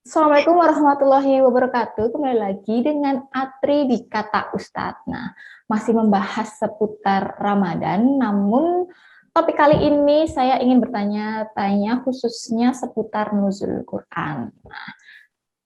Assalamualaikum warahmatullahi wabarakatuh. Kembali lagi dengan Atri di Kata Ustadz. Nah, masih membahas seputar Ramadan, namun topik kali ini saya ingin bertanya-tanya khususnya seputar nuzul Quran. Nah,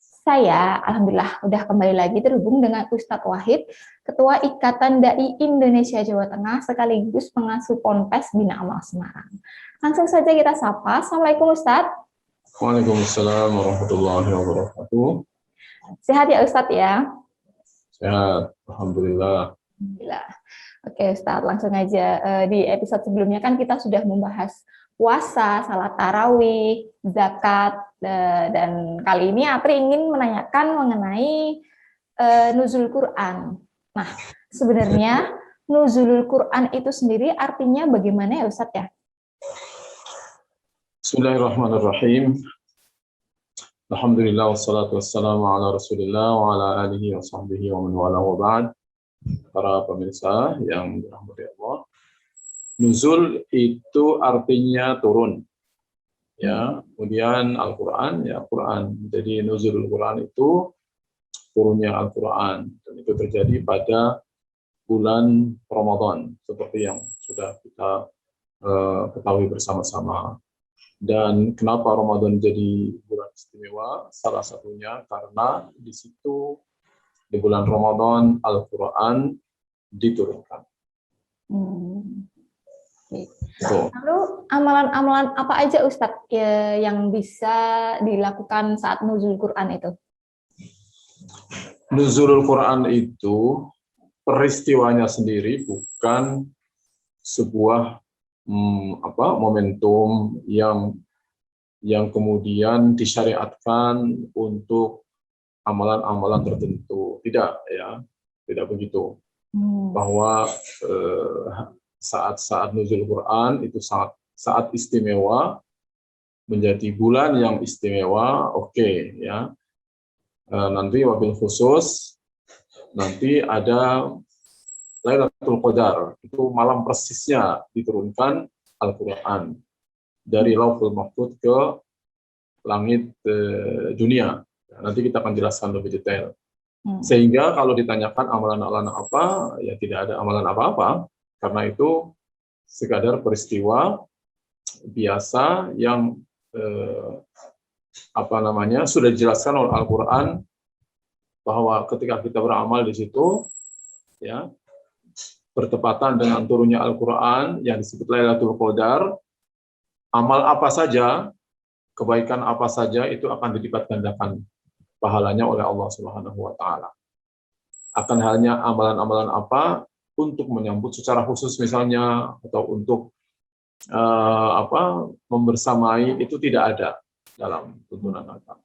saya alhamdulillah udah kembali lagi terhubung dengan Ustadz Wahid, Ketua Ikatan Dai Indonesia Jawa Tengah sekaligus pengasuh Ponpes Bina Amal Semarang. Langsung saja kita sapa. Assalamualaikum Ustadz. Waalaikumsalam warahmatullahi wabarakatuh. Sehat ya Ustadz ya? Sehat, alhamdulillah. Alhamdulillah. Oke Ustadz, langsung aja. Di episode sebelumnya kan kita sudah membahas puasa, salat tarawih, zakat, dan kali ini Apri ingin menanyakan mengenai nuzul Quran. Nah, sebenarnya nuzulul Quran itu sendiri artinya bagaimana ya Ustadz ya? Bismillahirrahmanirrahim. Alhamdulillah wassalatu wassalamu ala Rasulillah wa ala alihi wa sahbihi wa man wala wa ba'd. Para pemirsa yang dirahmati Allah. Nuzul itu artinya turun. Ya, kemudian Al-Qur'an ya Quran. Jadi nuzulul Quran itu turunnya Al-Qur'an dan itu terjadi pada bulan Ramadan seperti yang sudah kita ketahui bersama-sama. Dan kenapa Ramadan jadi bulan istimewa? Salah satunya karena di situ di bulan Ramadan Al-Quran diturunkan. Lalu amalan-amalan apa aja Ustadz yang bisa dilakukan saat nuzul Quran itu? Nuzulul Quran itu peristiwanya sendiri bukan sebuah momentum yang kemudian disyariatkan untuk amalan-amalan tertentu. Tidak ya, tidak begitu. Bahwa saat-saat nuzul Quran itu saat istimewa, menjadi bulan yang istimewa, oke, ya. Nanti wabil khusus nanti ada Lailatul Qadar, itu malam persisnya diturunkan Al-Quran dari Lauhul Mahfuz ke langit dunia. Nanti kita akan jelaskan lebih detail. Sehingga kalau ditanyakan amalan-amalan apa, ya tidak ada amalan apa-apa, karena itu sekadar peristiwa biasa yang sudah dijelaskan oleh Al-Quran bahwa ketika kita beramal di situ, ya, bertepatan dengan turunnya Al-Quran yang disebut Lailatul Qadar, amal apa saja, kebaikan apa saja itu akan dilipat gandakan pahalanya oleh Allah Subhanahu wa taala. Akan halnya amalan-amalan apa untuk menyambut secara khusus misalnya atau untuk membersamai itu tidak ada dalam tuntunan agama.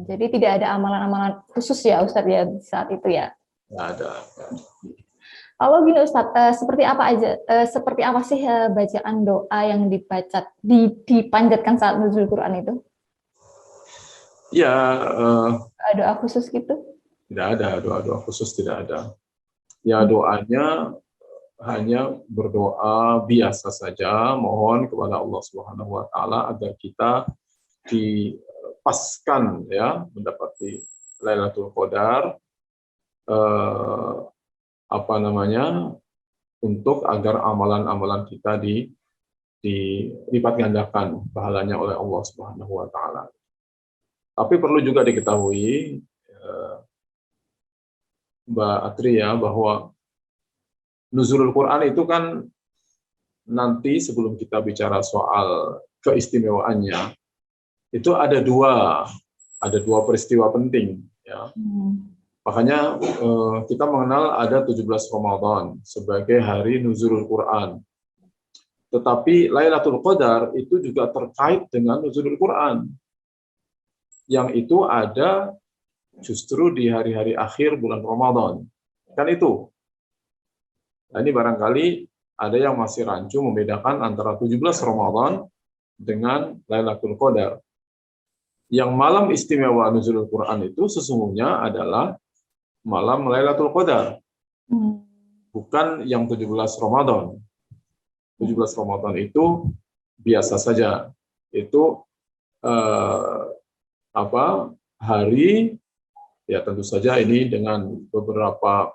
Jadi tidak ada amalan-amalan khusus ya Ustadz ya saat itu ya? Tidak ada. Kalau gini Ustadz, seperti apa sih bacaan doa yang dipanjatkan saat nuzul Quran itu? Ya, doa khusus gitu? Tidak ada, doa-doa khusus tidak ada. Ya, doanya hanya berdoa biasa saja, mohon kepada Allah Subhanahu wa taala agar kita dipaskan ya mendapati Lailatul Qadar, untuk agar amalan-amalan kita dilipat gandakan pahalanya oleh Allah Subhanahu wa taala. Tapi perlu juga diketahui Mbak Atri ya, bahwa nuzulul Quran itu kan nanti sebelum kita bicara soal keistimewaannya, itu ada dua peristiwa penting ya. Makanya kita mengenal ada 17 Ramadan sebagai hari nuzulul Quran. Tetapi Lailatul Qadar itu juga terkait dengan nuzulul Quran. Yang itu ada justru di hari-hari akhir bulan Ramadan. Kan itu. Nah, ini barangkali ada yang masih rancu membedakan antara 17 Ramadan dengan Lailatul Qadar. Yang malam istimewa nuzulul Quran itu sesungguhnya adalah malam Lailatul Qadar. Bukan yang 17 Ramadan. 17 Ramadan itu biasa saja. Itu hari, ya tentu saja ini dengan beberapa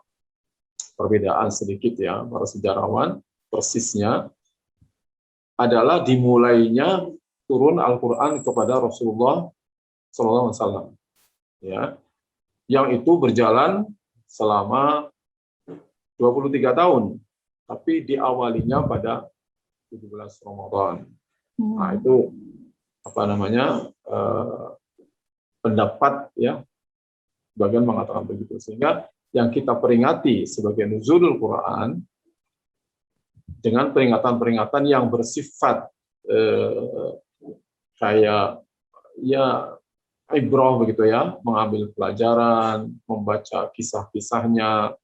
perbedaan sedikit ya para sejarawan, persisnya adalah dimulainya turun Al-Quran kepada Rasulullah SAW, ya, yang itu berjalan selama 23 tahun, tapi diawalinya pada 17 Ramadan. Nah, itu pendapat ya, bagian mengatakan begitu, sehingga yang kita peringati sebagai nuzulul Quran dengan peringatan-peringatan yang bersifat kayak ya ibrah begitu ya, mengambil pelajaran, membaca kisah-kisahnya,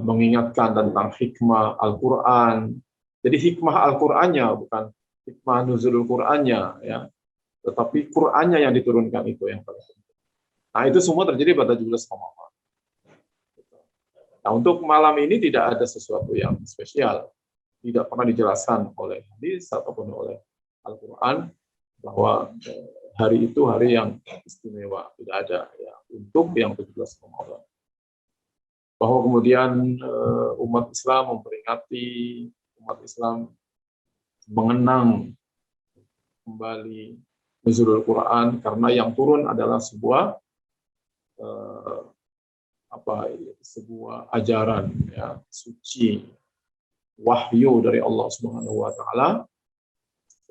mengingatkan tentang hikmah Al-Quran. Jadi hikmah Al-Qurannya bukan hikmah nuzulul Qurannya ya, tetapi Qurannya yang diturunkan itu yang paling penting. Nah, itu semua terjadi pada 17 Ramadan. Nah, untuk malam ini tidak ada sesuatu yang spesial. Tidak pernah dijelaskan oleh hadis ataupun oleh Al-Quran bahwa hari itu hari yang istimewa. Tidak ada ya untuk yang 17 Ramadan. Bahwa kemudian umat Islam memperingati, umat Islam mengenang kembali nuzulul Quran karena yang turun adalah sebuah sebuah ajaran ya, suci, wahyu dari Allah Subhanahu wa taala,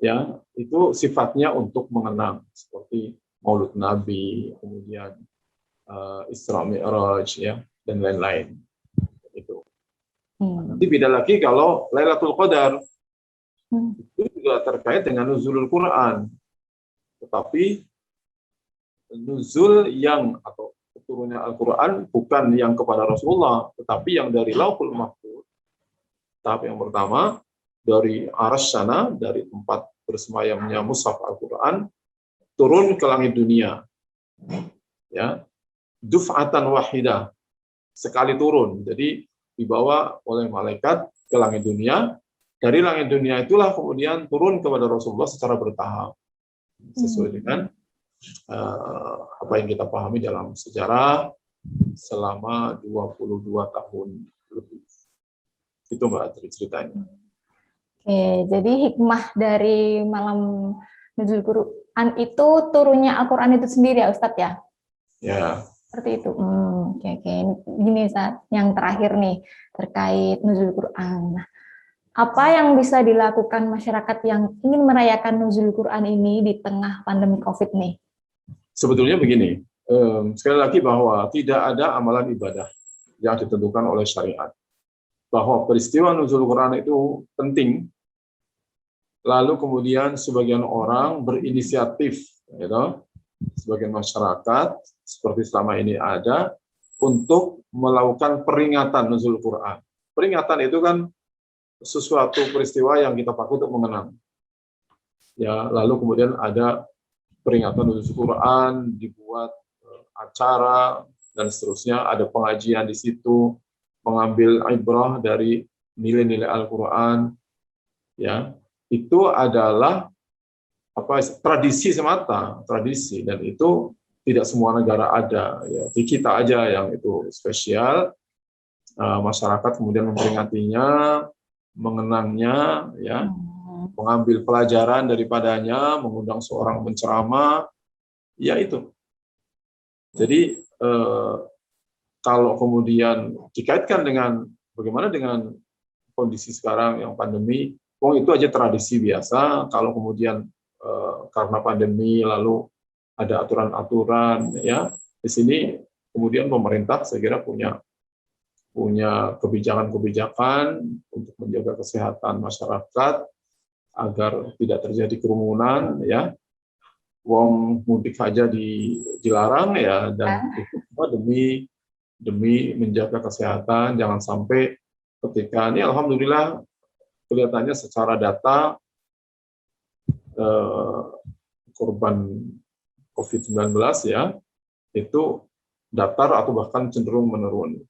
ya, itu sifatnya untuk mengenang seperti Maulud Nabi, kemudian Isra Mi'raj ya, dan lain-lain. Itu. Nanti beda lagi kalau Lailatul Qadar. Itu juga terkait dengan nuzulul Quran. Tetapi nuzul yang atau turunnya Al-Quran bukan yang kepada Rasulullah, tetapi yang dari Lauhul Mahfuz. Tahap yang pertama, dari Arsy sana, dari tempat bersemayamnya mushaf Al-Quran, turun ke langit dunia. Ya, duf'atan wahidah, sekali turun. Jadi dibawa oleh malaikat ke langit dunia. Dari langit dunia itulah kemudian turun kepada Rasulullah secara bertahap. Sesuai dengan apa yang kita pahami dalam sejarah selama 22 tahun lebih. Itu Mbak Atri ceritanya. Oke, jadi hikmah dari malam nuzul Quran itu turunnya Al-Quran itu sendiri ya Ustadz ya? Ya. Seperti itu. Oke. Gini Ustadz, yang terakhir nih terkait nuzul Quran. Nah, apa yang bisa dilakukan masyarakat yang ingin merayakan nuzul Quran ini di tengah pandemi COVID nih? Sebetulnya begini, sekali lagi bahwa tidak ada amalan ibadah yang ditentukan oleh syariat. Bahwa peristiwa nuzul Quran itu penting, lalu kemudian sebagian orang berinisiatif, gitu, sebagian masyarakat seperti selama ini ada untuk melakukan peringatan nuzul Quran. Peringatan itu kan sesuatu peristiwa yang kita pakai untuk mengenang. Ya, lalu kemudian ada peringatan nuzul Quran, dibuat acara dan seterusnya, ada pengajian di situ, mengambil ibrah dari nilai-nilai Al-Quran, ya, itu adalah tradisi semata, tradisi, dan itu tidak semua negara ada, ya, di kita aja yang itu spesial. Masyarakat kemudian memperingatinya, mengenangnya, ya, mengambil pelajaran daripadanya, mengundang seorang penceramah, ya itu. Jadi kalau kemudian dikaitkan dengan bagaimana dengan kondisi sekarang yang pandemi, itu aja tradisi biasa. Kalau kemudian karena pandemi lalu ada aturan-aturan, ya, di sini kemudian pemerintah saya kira punya kebijakan-kebijakan untuk menjaga kesehatan masyarakat agar tidak terjadi kerumunan, ya. Wong mudik saja dilarang, ya, dan itu semua demi menjaga kesehatan. Jangan sampai ketika ini alhamdulillah kelihatannya secara data korban COVID-19 ya itu datar atau bahkan cenderung menurun.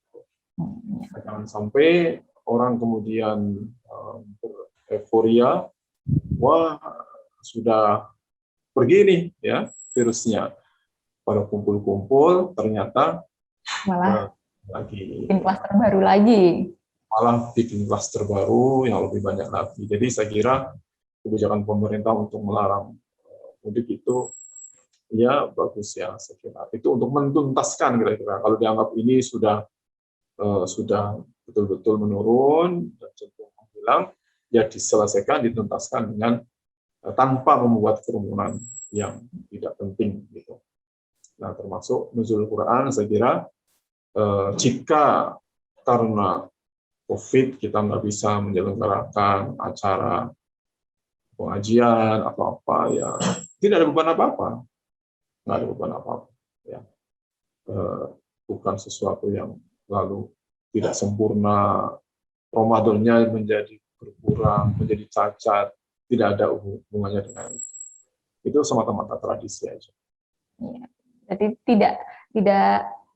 Jangan sampai orang kemudian bereuforia, wah sudah pergi nih, ya, virusnya. Pada kumpul-kumpul ternyata Malah lagi bikin klaster baru lagi. malah bikin klaster baru yang lebih banyak lagi. Jadi saya kira kebijakan pemerintah untuk melarang mudik itu ya bagus ya, saya kira. Itu untuk menuntaskan kira-kira. Kalau dianggap ini sudah betul-betul menurun dan cenderung menghilang, ya diselesaikan, dituntaskan dengan tanpa membuat kerumunan yang tidak penting gitu. Nah, termasuk nuzul Quran, saya kira jika karena COVID kita nggak bisa menyelenggarakan acara pengajian atau apa, ya tidak ada beban apa-apa, nggak ada beban apa-apa, ya bukan sesuatu yang lalu tidak sempurna, Ramadannya menjadi berkurang, menjadi cacat, tidak ada hubungannya dengan itu. Itu semata-mata tradisi aja. Ya. Jadi tidak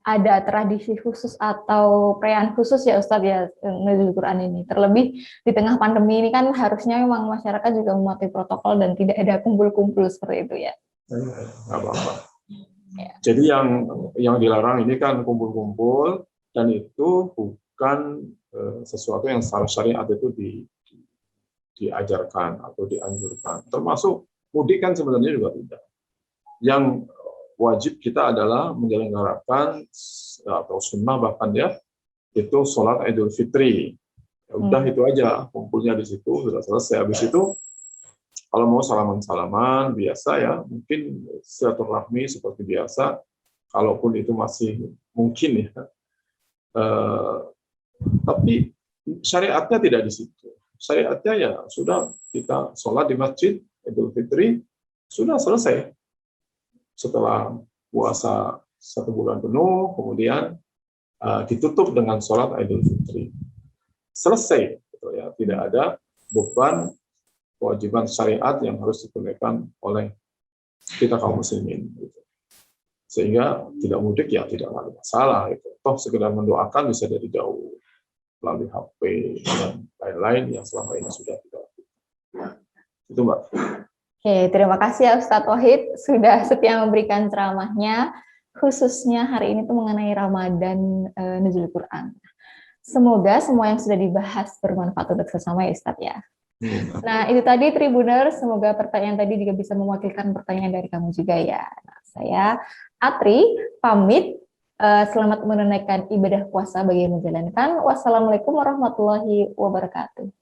ada tradisi khusus atau perayaan khusus ya Ustadz ya Nuzul Quran ini. Terlebih di tengah pandemi ini kan harusnya memang masyarakat juga mematuhi protokol dan tidak ada kumpul-kumpul seperti itu ya. Nggak apa-apa. Ya. Jadi yang dilarang ini kan kumpul-kumpul, dan itu bukan sesuatu yang secara syariat itu diajarkan atau dianjurkan. Termasuk mudik kan sebenarnya juga tidak. Yang wajib kita adalah menyelenggarakan atau sunnah bahkan ya, itu sholat Idul Fitri. Ya udah itu aja, kumpulnya di situ sudah selesai. Habis itu kalau mau salaman-salaman biasa ya, mungkin silaturahmi seperti biasa, kalaupun itu masih mungkin ya. Tapi syariatnya tidak di situ. Syariatnya ya sudah, kita sholat di masjid Idul Fitri sudah selesai. Setelah puasa 1 bulan penuh, kemudian ditutup dengan sholat Idul Fitri. Selesai, gitu ya. Tidak ada beban kewajiban syariat yang harus ditunaikan oleh kita kaum muslimin. Gitu. Sehingga tidak mudik ya tidak ada masalah. Gitu. Toh sekedar mendoakan bisa dari jauh melalui HP dan lain-lain yang selama ini sudah kita lakukan. Itu Mbak. Oke, terima kasih ya Ustadz Wahid sudah setia memberikan ceramahnya, khususnya hari ini tuh mengenai Ramadan Nuzul Quran. Semoga semua yang sudah dibahas bermanfaat untuk sesama ya Ustadz ya. Nah, itu tadi Tribuner, semoga pertanyaan tadi juga bisa mewakilkan pertanyaan dari kamu juga ya. Nah, saya Atri pamit, selamat menunaikan ibadah puasa bagi yang menjalankan. Wassalamualaikum warahmatullahi wabarakatuh.